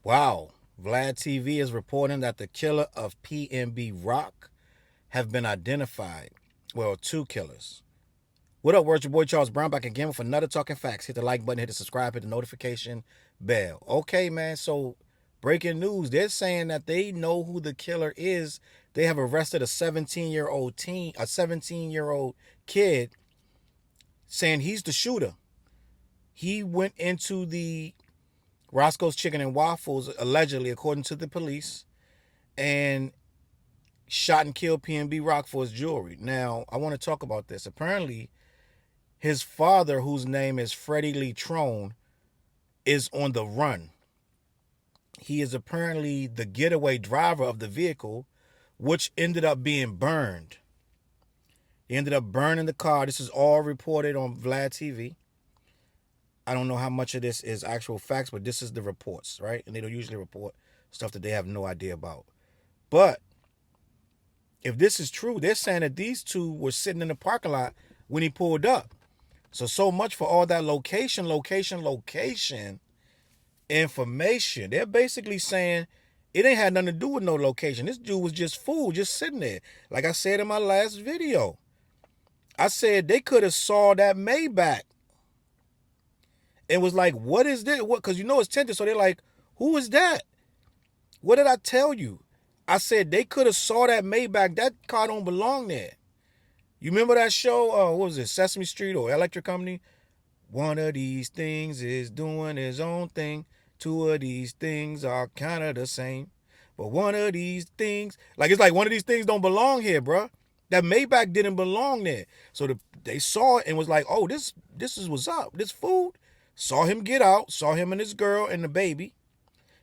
Wow. Vlad TV is reporting that the killer of PNB Rock have been identified. Well, two killers. What up, words? Your boy Charles Brown back again with another Talking Facts. Hit the like button, hit the subscribe, hit the notification bell. Okay, man. So, breaking news. They're saying that they know who the killer is. They have arrested a 17-year-old kid, saying he's the shooter. He went into the Roscoe's Chicken and Waffles, allegedly, according to the police, and shot and killed PNB Rock for his jewelry. Now, I want to talk about this. Apparently, his father, whose name is Freddie Lee Trone, is on the run. He is apparently the getaway driver of the vehicle, which ended up being burned. He ended up burning the car. This is all reported on Vlad TV. I don't know how much of this is actual facts, but this is the reports, right? And they don't usually report stuff that they have no idea about. But if this is true, they're saying that these two were sitting in the parking lot when he pulled up. So much for all that location information. They're basically saying it ain't had nothing to do with no location. This dude was just fool, just sitting there. Like I said in my last video, I said they could have saw that Maybach and was like, what is this? What? Because you know it's tinted. So they're like, who is that? What did I tell you? I said they could have saw that Maybach. That car don't belong there. You remember that show? What was it? Sesame Street or Electric Company? One of these things is doing his own thing. Two of these things are kind of the same. But one of these things, like it's like one of these things don't belong here, bro. That Maybach didn't belong there. So they saw it and was like, oh, this is what's up. This food. Saw him get out, saw him and his girl and the baby,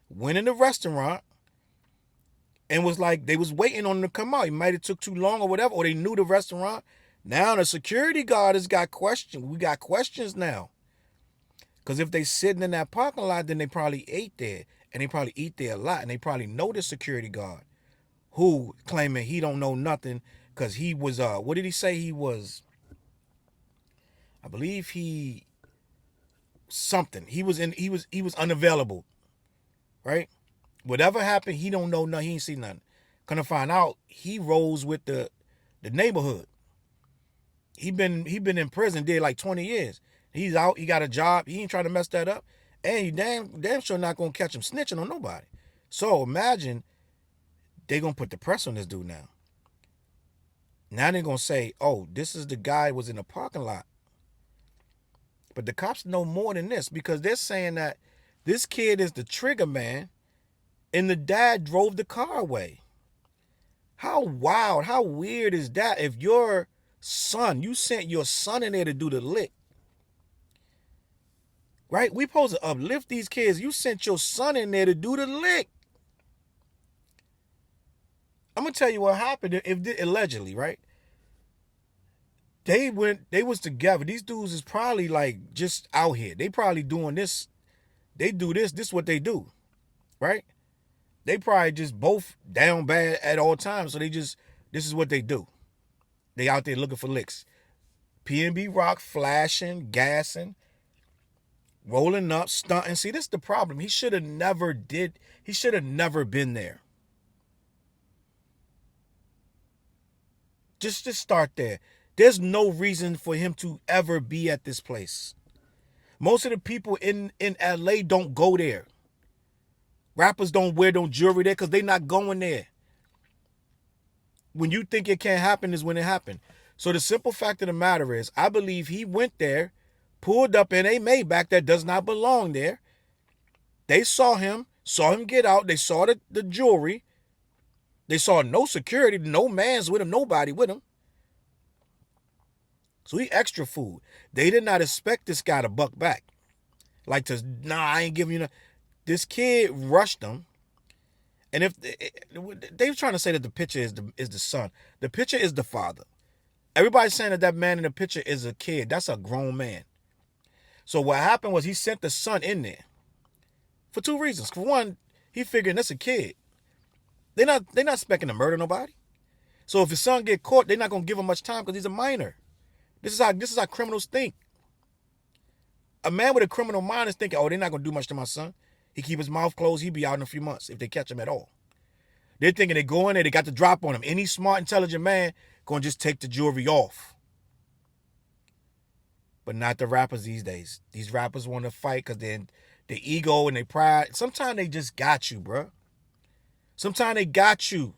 went in the restaurant, and was like, they was waiting on him to come out. He might have took too long or whatever, or they knew the restaurant. Now the security guard has got questions. We got questions now. Because if they sitting in that parking lot, then they probably ate there. And they probably eat there a lot. And they probably know the security guard who claiming he don't know nothing because he was, what did he say he was? I believe he... something. He was unavailable. Right? Whatever happened, he don't know nothing. He ain't see nothing. Gonna find out he rolls with the neighborhood. He been in prison, did like 20 years. He's out, he got a job, he ain't trying to mess that up. And he damn sure not gonna catch him snitching on nobody. So imagine they gonna put the press on this dude now. Now they're gonna say, oh, this is the guy who was in the parking lot. But the cops know more than this because they're saying that this kid is the trigger man and the dad drove the car away. How wild, how weird is that? If your son, you sent your son in there to do the lick, right? We supposed to uplift these kids. You sent your son in there to do the lick. I'm going to tell you what happened allegedly, right? They was together. These dudes is probably like just out here. They probably doing this. They do this. This is what they do, right? They probably just both down bad at all times. So this is what they do. They out there looking for licks. PNB Rock flashing, gassing, rolling up, stunting. See, this is the problem. He should have never been there. Just start there. There's no reason for him to ever be at this place. Most of the people in LA don't go there. Rappers don't wear no jewelry there because they not going there. When you think it can't happen is when it happened. So the simple fact of the matter is, I believe he went there, pulled up in a Maybach that does not belong there. They saw him get out. They saw the jewelry. They saw no security, no man's with him, nobody with him. So he extra food. They did not expect this guy to buck back. Like I ain't giving you no. This kid rushed them. And if they were trying to say that the picture is the son, the picture is the father. Everybody's saying that man in the picture is a kid. That's a grown man. So what happened was he sent the son in there for two reasons. For one, he figured that's a kid. They're not expecting to murder nobody. So if his son get caught, they're not gonna give him much time because he's a minor. This is how criminals think. A man with a criminal mind is thinking, oh, they're not gonna do much to my son. He keep his mouth closed. He be out in a few months if they catch him at all. They're thinking they go in there, they got the drop on him. Any smart, intelligent man gonna just take the jewelry off. But not the rappers these days. These rappers want to fight because then their ego and their pride. Sometimes they just got you, bro. Sometimes they got you.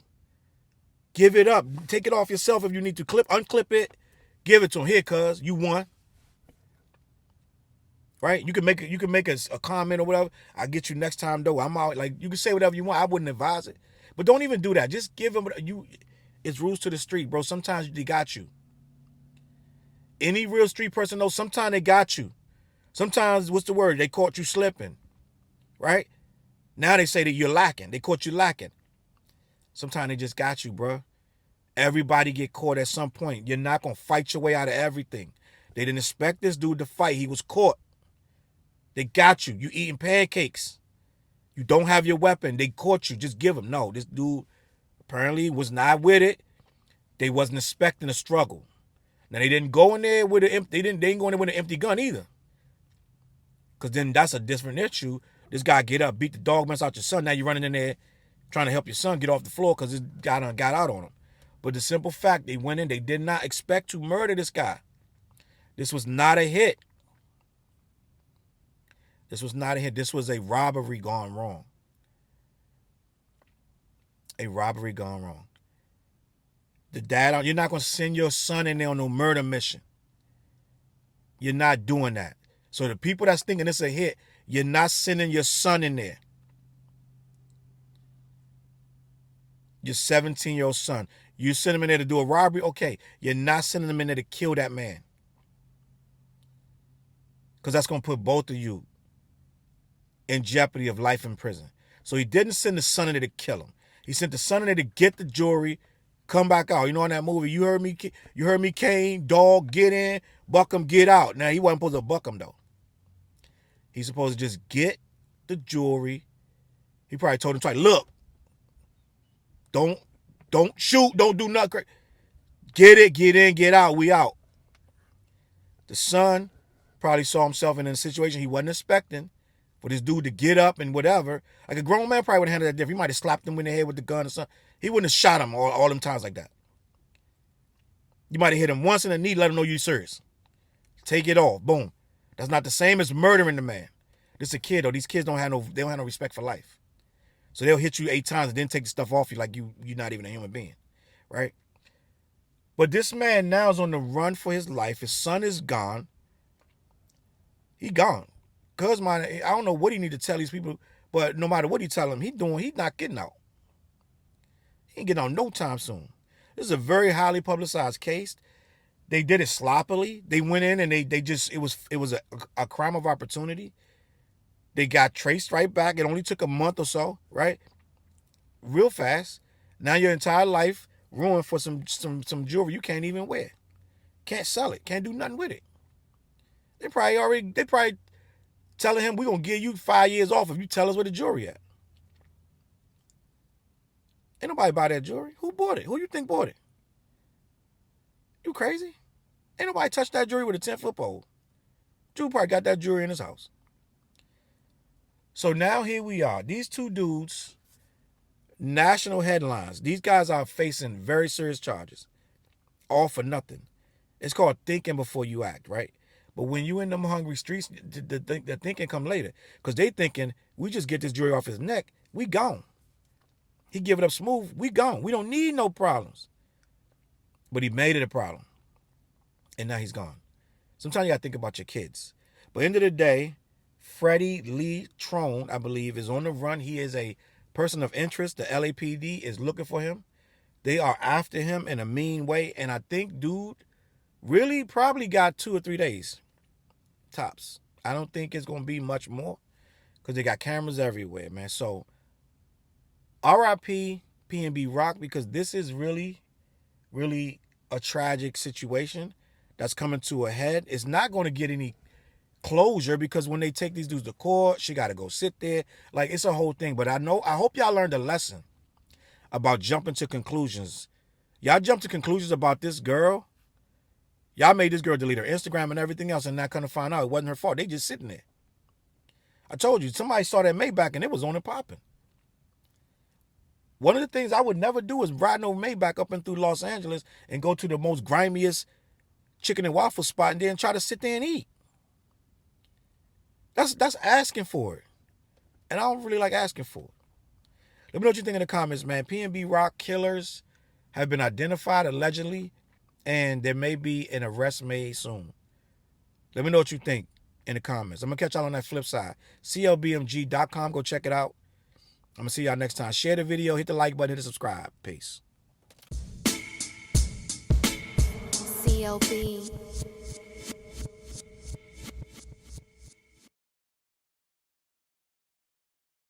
Give it up. Take it off yourself if you need to unclip it. Give it to him. Here, cuz, you won. Right? You can make a comment or whatever. I'll get you next time though. I'm out. Like, you can say whatever you want. I wouldn't advise it. But don't even do that. Just give them it's rules to the street, bro. Sometimes they got you. Any real street person knows sometimes they got you. Sometimes, what's the word? They caught you slipping. Right? Now they say that you're lacking. They caught you lacking. Sometimes they just got you, bro. Everybody get caught at some point. You're not going to fight your way out of everything. They didn't expect this dude to fight. He was caught. They got you. You eating pancakes. You don't have your weapon. They caught you. Just give him. No, this dude apparently was not with it. They wasn't expecting a struggle. Now, they didn't go in there with they didn't go in there with an empty gun either. Because then that's a different issue. This guy get up, beat the dog mess out your son. Now you're running in there trying to help your son get off the floor because this guy done got out on him. But the simple fact, they went in, they did not expect to murder this guy. This was not a hit. This was not a hit. This was a robbery gone wrong. A robbery gone wrong. The dad, you're not going to send your son in there on no murder mission. You're not doing that. So the people that's thinking it's a hit, you're not sending your son in there. Your 17-year-old son. You send him in there to do a robbery? Okay. You're not sending him in there to kill that man. Because that's going to put both of you in jeopardy of life in prison. So he didn't send the son in there to kill him. He sent the son in there to get the jewelry, come back out. You know, in that movie, you heard me, Kane, dog, get in, buck him, get out. Now, he wasn't supposed to buck him, though. He's supposed to just get the jewelry. He probably told him twice, look, don't shoot, don't do nothing. Get it, get in, get out, we out. The son probably saw himself in a situation he wasn't expecting for this dude to get up and whatever. Like a grown man probably would have handled that different. He might have slapped him in the head with the gun or something. He wouldn't have shot him all them times like that. You might have hit him once in the knee, let him know you're serious. Take it off, boom. That's not the same as murdering the man. This is a kid though. These kids don't have no respect for life. So they'll hit you 8 times and then take the stuff off you like you're not even a human being, right? But this man now is on the run for his life. His son is gone. He gone. Cuz I don't know what he need to tell these people, but no matter what he tell them, he's not getting out. He ain't getting out no time soon. This is a very highly publicized case. They did it sloppily. They went in and it was a crime of opportunity. They got traced right back. It only took a month or so, right? Real fast. Now your entire life ruined for some jewelry you can't even wear. Can't sell it. Can't do nothing with it. They probably telling him, we're going to give you 5 years off if you tell us where the jewelry at. Ain't nobody buy that jewelry. Who bought it? Who you think bought it? You crazy? Ain't nobody touched that jewelry with a 10-foot pole. Drew probably got that jewelry in his house. So now here we are. These two dudes, national headlines. These guys are facing very serious charges. All for nothing. It's called thinking before you act, right? But when you in them hungry streets, the thinking come later. Because they thinking, we just get this jewelry off his neck, we gone. He give it up smooth, we gone. We don't need no problems. But he made it a problem. And now he's gone. Sometimes you got to think about your kids. But end of the day, Freddie Lee Trone, I believe, is on the run. He is a person of interest. The LAPD is looking for him. They are after him in a mean way. And I think dude really probably got 2 or 3 days. Tops. I don't think it's going to be much more because they got cameras everywhere, man. So RIP PNB Rock, because this is really, really a tragic situation that's coming to a head. It's not going to get any closure because when they take these dudes to court, she got to go sit there. Like, it's a whole thing. But I hope y'all learned a lesson about jumping to conclusions. Y'all jumped to conclusions about this girl. Y'all made this girl delete her Instagram and everything else and not gonna find out it wasn't her fault. They just sitting there. I told you, somebody saw that Maybach and it was on and popping. One of the things I would never do is ride no Maybach up and through Los Angeles and go to the most grimiest chicken and waffle spot and then try to sit there and eat. That's asking for it. And I don't really like asking for it. Let me know what you think in the comments, man. PNB Rock killers have been identified allegedly, and there may be an arrest made soon. Let me know what you think in the comments. I'm going to catch y'all on that flip side. CLBMG.com. Go check it out. I'm going to see y'all next time. Share the video. Hit the like button. Hit the subscribe. Peace. CLB.